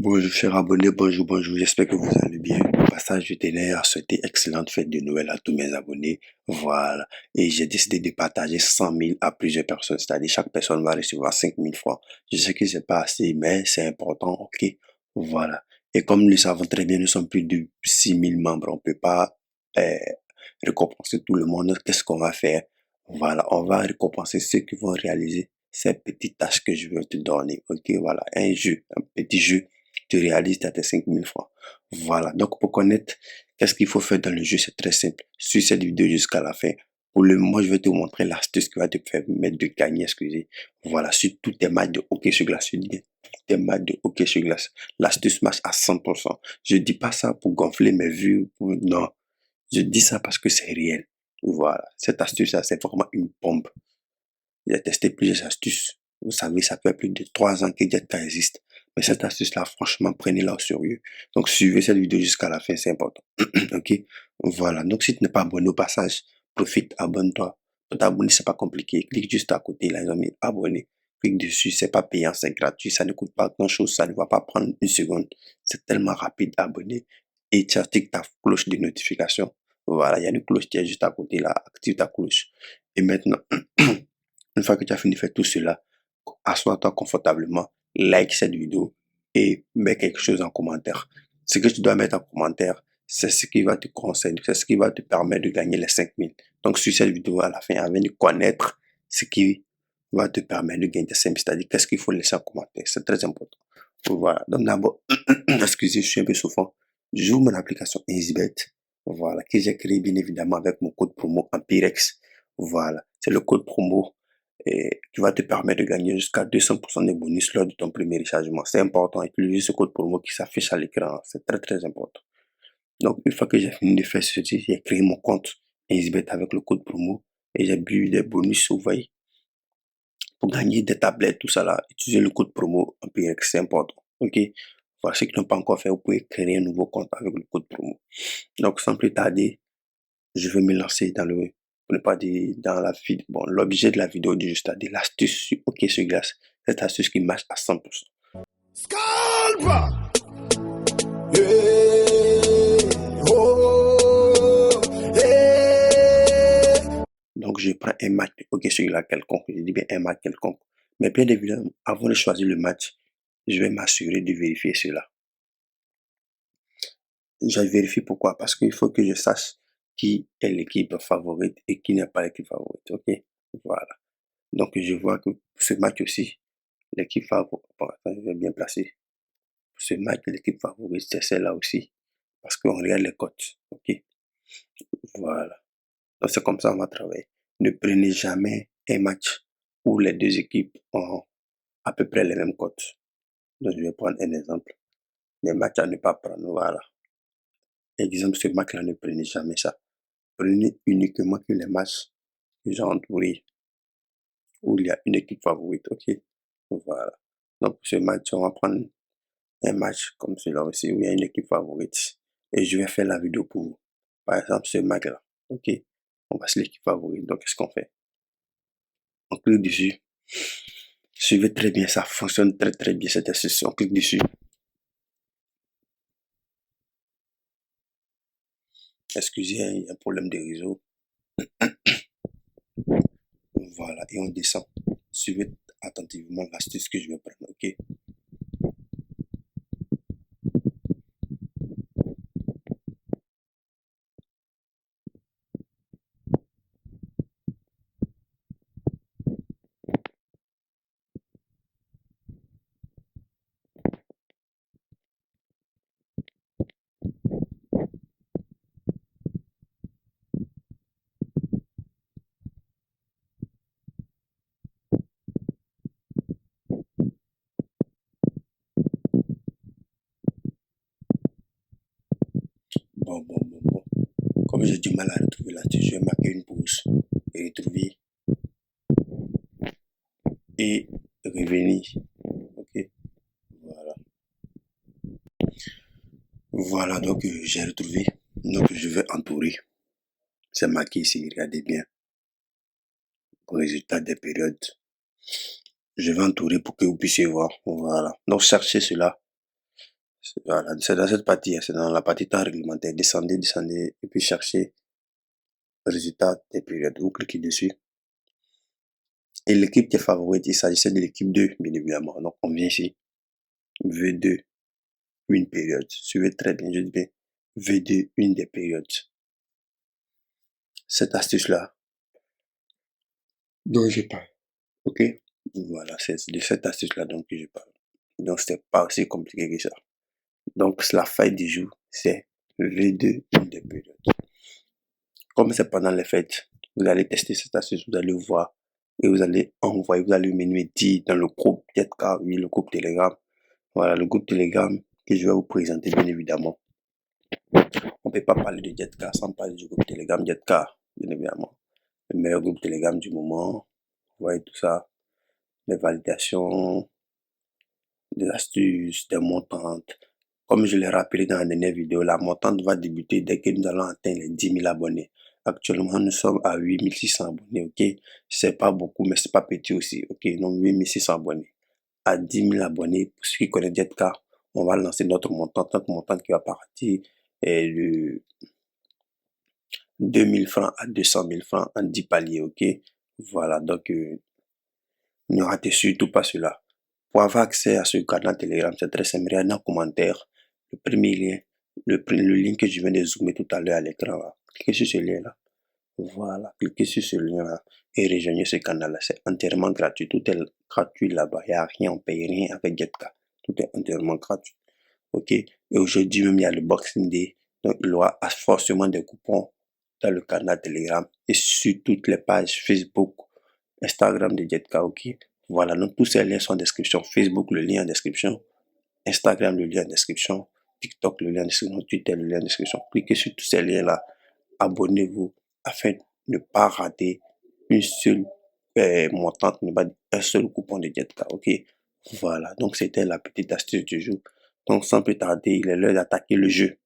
Bonjour chers abonnés, bonjour, j'espère que vous allez bien. Au passage, je tenais à souhaiter excellente fête de Noël à tous mes abonnés. Voilà. Et j'ai décidé de partager 100 000 à plusieurs personnes, c'est-à-dire chaque personne va recevoir 5 000 francs. Je sais que c'est pas assez, mais c'est important, ok? Voilà. Et comme nous le savons très bien, nous sommes plus de 6 000 membres, on peut pas euh, récompenser tout le monde. Qu'est-ce qu'on va faire? Voilà, on va récompenser ceux qui vont réaliser ces petites tâches que je veux te donner, ok? Voilà, un petit jeu tu réalises tes 5 000 francs. Voilà. Donc, pour connaître qu'est-ce qu'il faut faire dans le jeu, c'est très simple. Suis cette vidéo jusqu'à la fin. Pour le moment, je vais te montrer l'astuce qui va te permettre de gagner, excusez. Voilà, sur tous tes matchs de hockey sur glace. Je dis bien, tous tes matchs de hockey sur glace. L'astuce marche à 100%. Je dis pas ça pour gonfler mes vues. Non. Je dis ça parce que c'est réel. Voilà. Cette astuce-là, c'est vraiment une bombe. J'ai testé plusieurs astuces. Vous savez, ça fait plus de 3 ans que Jetka existe. Mais cette astuce-là, franchement, prenez-la au sérieux. Donc, suivez cette vidéo jusqu'à la fin, c'est important. Ok? Voilà. Donc, si tu n'es pas abonné au passage, profite, abonne-toi. Pour t'abonner, c'est pas compliqué. Clique juste à côté, là, ils ont mis abonner. Clique dessus, c'est pas payant, c'est gratuit, ça ne coûte pas grand-chose, ça ne va pas prendre une seconde. C'est tellement rapide, abonner. Et tu actives ta cloche de notification. Voilà, il y a une cloche qui est juste à côté, là. Active ta cloche. Et maintenant, une fois que tu as fini de faire tout cela, assois-toi confortablement, like cette vidéo et mets quelque chose en commentaire. Ce que tu dois mettre en commentaire, c'est ce qui va te conseiller, c'est ce qui va te permettre de gagner les 5 000. Donc, sur cette vidéo à la fin, afin de connaître ce qui va te permettre de gagner tes 5 000, c'est-à-dire qu'est-ce qu'il faut laisser en commentaire. C'est très important. Voilà. Donc, d'abord, excusez, je suis un peu souffrant. J'ouvre mon application EasyBet. Voilà. Que j'ai créé bien évidemment avec mon code promo Empirex. Voilà. C'est le code promo et qui va te permettre de gagner jusqu'à 200% de bonus lors de ton premier rechargement. C'est important. Utilisez ce code promo qui s'affiche à l'écran. C'est très, très important. Donc, une fois que j'ai fini de faire ceci, j'ai créé mon compte EasyBet avec le code promo et j'ai bu des bonus, vous voyez, pour gagner des tablettes, tout ça là. Utilisez le code promo Empirex, c'est important. Ok? Voilà, ceux qui n'ont pas encore fait, vous pouvez créer un nouveau compte avec le code promo. Donc, sans plus tarder, je vais me lancer dans pour ne pas dire dans la vidéo. Bon, l'objet de la vidéo du juste à dire l'astuce sur hockey sur glace. Cette astuce qui marche à 100%. Scalpa! Hey, oh, hey. Donc, je prends un match de hockey sur glace quelconque. Je dis bien un match quelconque. Mais bien évidemment, avant de choisir le match, je vais m'assurer de vérifier cela. Je vérifie pourquoi? Parce qu'il faut que je sache qui est l'équipe favorite et qui n'est pas l'équipe favorite. Ok? Voilà. Donc, je vois que pour ce match aussi, l'équipe favorite, bon, attends, je vais bien placer. Pour ce match, l'équipe favorite, c'est celle-là aussi. Parce qu'on regarde les cotes. Ok? Voilà. Donc, c'est comme ça on va travailler. Ne prenez jamais un match où les deux équipes ont à peu près les mêmes cotes. Donc, je vais prendre un exemple. Les matchs à ne pas prendre. Voilà. Exemple, ce match-là, ne prenez jamais ça. Prenez uniquement que les matchs que j'ai entourés où il y a une équipe favorite. Ok? Voilà. Donc, pour ce match, on va prendre un match comme celui-là aussi où il y a une équipe favorite. Et je vais faire la vidéo pour vous. Par exemple, ce match-là. Ok? On va sur l'équipe favorite. Donc, qu'est-ce qu'on fait? On clique dessus. Suivez très bien, ça fonctionne très très bien cette astuce. On clique dessus. Excusez, il y a un problème de réseau. Voilà, et on descend. Suivez attentivement l'astuce que je vais prendre. Ok? Bon. Comme j'ai du mal à retrouver l'astuce, je vais marquer une pause et retrouver et revenir. Ok? Voilà. Voilà, donc j'ai retrouvé. Donc je vais entourer. C'est marqué ici, regardez bien. Au résultat des périodes. Je vais entourer pour que vous puissiez voir. Voilà. Donc cherchez cela. Voilà, c'est dans cette partie, hein, c'est dans la partie temps réglementaire. Descendez, descendez, et puis cherchez résultat des périodes. Vous cliquez dessus. Et l'équipe qui est favorite, il s'agissait de l'équipe 2, bien évidemment. Donc, on vient ici. V2, une période. Suivez très bien, je dis bien. V2, une des périodes. Cette astuce-là, dont je parle. OK? Voilà, c'est de cette astuce-là dont je parle. Donc, c'est pas aussi compliqué que ça. Donc, la faille du jour, c'est V2, une des périodes. Comme c'est pendant les fêtes, vous allez tester cette astuce, vous allez voir et vous allez envoyer, vous allez me dire dans le groupe Jetka, oui, le groupe Telegram. Voilà, le groupe Telegram que je vais vous présenter, bien évidemment. On ne peut pas parler de Jetka sans parler du groupe Telegram Jetka, bien évidemment. Le meilleur groupe Telegram du moment. Vous voyez tout ça, les validations, des astuces, des montantes. Comme je l'ai rappelé dans la dernière vidéo, la montante va débuter dès que nous allons atteindre les 10 000 abonnés. Actuellement, nous sommes à 8 600 abonnés, ok? C'est pas beaucoup, mais c'est pas petit aussi, ok? Donc, 8 600 abonnés. À 10 000 abonnés, pour ceux qui connaissent Jetka, on va lancer notre montante qui va partir de 2 000 francs à 200 000 francs en 10 paliers, ok? Voilà, donc, ne ratez surtout pas cela. Pour avoir accès à ce canal Telegram, c'est très simple. Regardez dans les commentaires, le premier lien, le lien que je viens de zoomer tout à l'heure à l'écran là. Cliquez sur ce lien-là. Voilà, cliquez sur ce lien-là et rejoignez ce canal-là. C'est entièrement gratuit. Tout est gratuit là-bas. Il n'y a rien, on ne paye rien avec Jetka. Tout est entièrement gratuit. Ok? Et aujourd'hui même, il y a le Boxing Day. Donc, il y aura forcément des coupons dans le canal Telegram et sur toutes les pages Facebook, Instagram de Jetka. Ok? Voilà, donc tous ces liens sont en description. Facebook, le lien en description. Instagram, le lien en description. TikTok, le lien en description. Twitter, le lien en description. Cliquez sur tous ces liens-là. Abonnez-vous afin de ne pas rater une seule montante, ne pas un seul coupon de Jetka. Ok? Voilà, donc c'était la petite astuce du jour. Donc sans plus tarder, il est l'heure d'attaquer le jeu.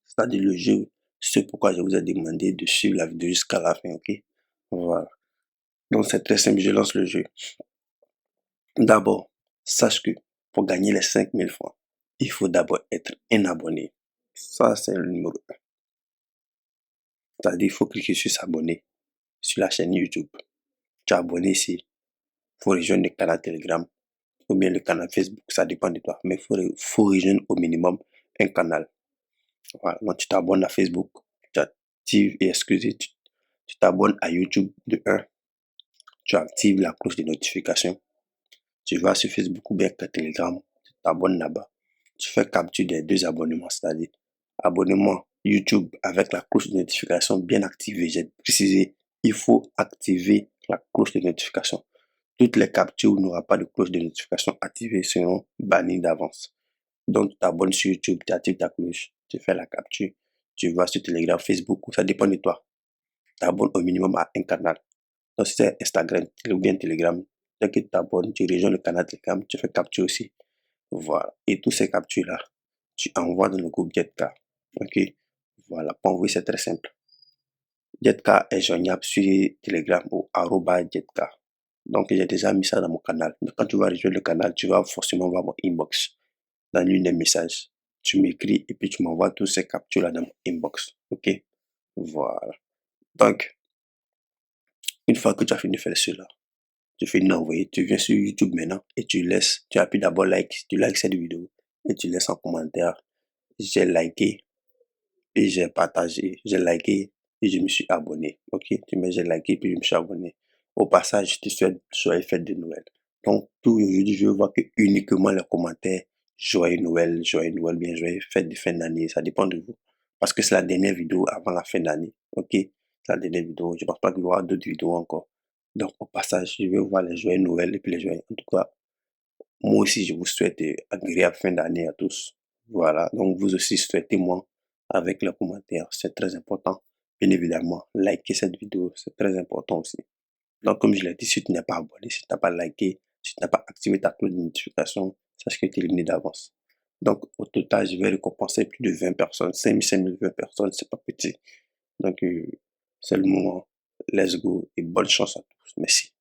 C'est-à-dire le jeu, c'est pourquoi je vous ai demandé de suivre la vidéo jusqu'à la fin. Ok? Voilà. Donc c'est très simple, je lance le jeu. D'abord, sache que pour gagner les 5 000 francs, il faut d'abord être un abonné. Ça, c'est le numéro 1. C'est-à-dire, il faut cliquer sur s'abonner sur la chaîne YouTube. Tu es abonné ici. Il faut rejoindre le canal Telegram ou bien le canal Facebook. Ça dépend de toi. Mais il faut rejoindre au minimum un canal. Voilà. Donc, tu t'abonnes à Facebook. Tu actives et excusez, tu t'abonnes à YouTube de 1. Tu actives la cloche de notification. Tu vas sur Facebook ou bien Telegram, tu t'abonnes là-bas. Tu fais capture des 2 abonnements, c'est-à-dire abonnement YouTube avec la cloche de notification bien activée. J'ai précisé, il faut activer la cloche de notification. Toutes les captures où il n'y aura pas de cloche de notification activée seront bannies d'avance. Donc, tu t'abonnes sur YouTube, tu actives ta cloche, tu fais la capture, tu vas sur Telegram, Facebook, ça dépend de toi. Tu t'abonnes au minimum à un canal. Donc, si c'est Instagram ou bien Telegram, dès que tu t'abonnes, tu rejoins le canal Telegram, tu fais capture aussi. Voilà. Et tous ces captures-là, tu envoies dans le groupe Jetka. OK? Voilà. Pour envoyer, c'est très simple. Jetka est joignable sur Telegram ou @Jetka. Donc, j'ai déjà mis ça dans mon canal. Donc, quand tu vas rejoindre le canal, tu vas forcément voir mon inbox dans l'une des messages. Tu m'écris et puis tu m'envoies tous ces captures-là dans mon inbox. OK? Voilà. Donc, une fois que tu as fini de faire cela, tu finis d'envoyer, tu viens sur YouTube maintenant et tu appuies d'abord like, tu likes cette vidéo et tu laisses en commentaire, j'ai liké et j'ai partagé, j'ai liké et je me suis abonné. Ok, tu mets j'ai liké puis je me suis abonné. Au passage, je te souhaite joyeux fête de Noël. Donc, tout aujourd'hui, je vois que uniquement les commentaires, joyeux Noël, bien joyeux fête de fin d'année, ça dépend de vous. Parce que c'est la dernière vidéo avant la fin d'année. Ok, c'est la dernière vidéo. Je pense pas qu'il y aura d'autres vidéos encore. Donc, au passage, je vais voir les joyeux Noël et puis les joyeux. En tout cas, moi aussi, je vous souhaite agréable fin d'année à tous. Voilà. Donc, vous aussi, souhaitez-moi avec les commentaires. C'est très important. Bien évidemment, likez cette vidéo. C'est très important aussi. Donc, comme je l'ai dit, si tu n'es pas abonné, si tu n'as pas liké, si tu n'as pas activé ta cloche de notification, sache que tu es éliminé d'avance. Donc, au total, je vais récompenser plus de 20 personnes. 5 000, 20 personnes, c'est pas petit. Donc, c'est le moment. Let's go et bonne chance à tous. Merci.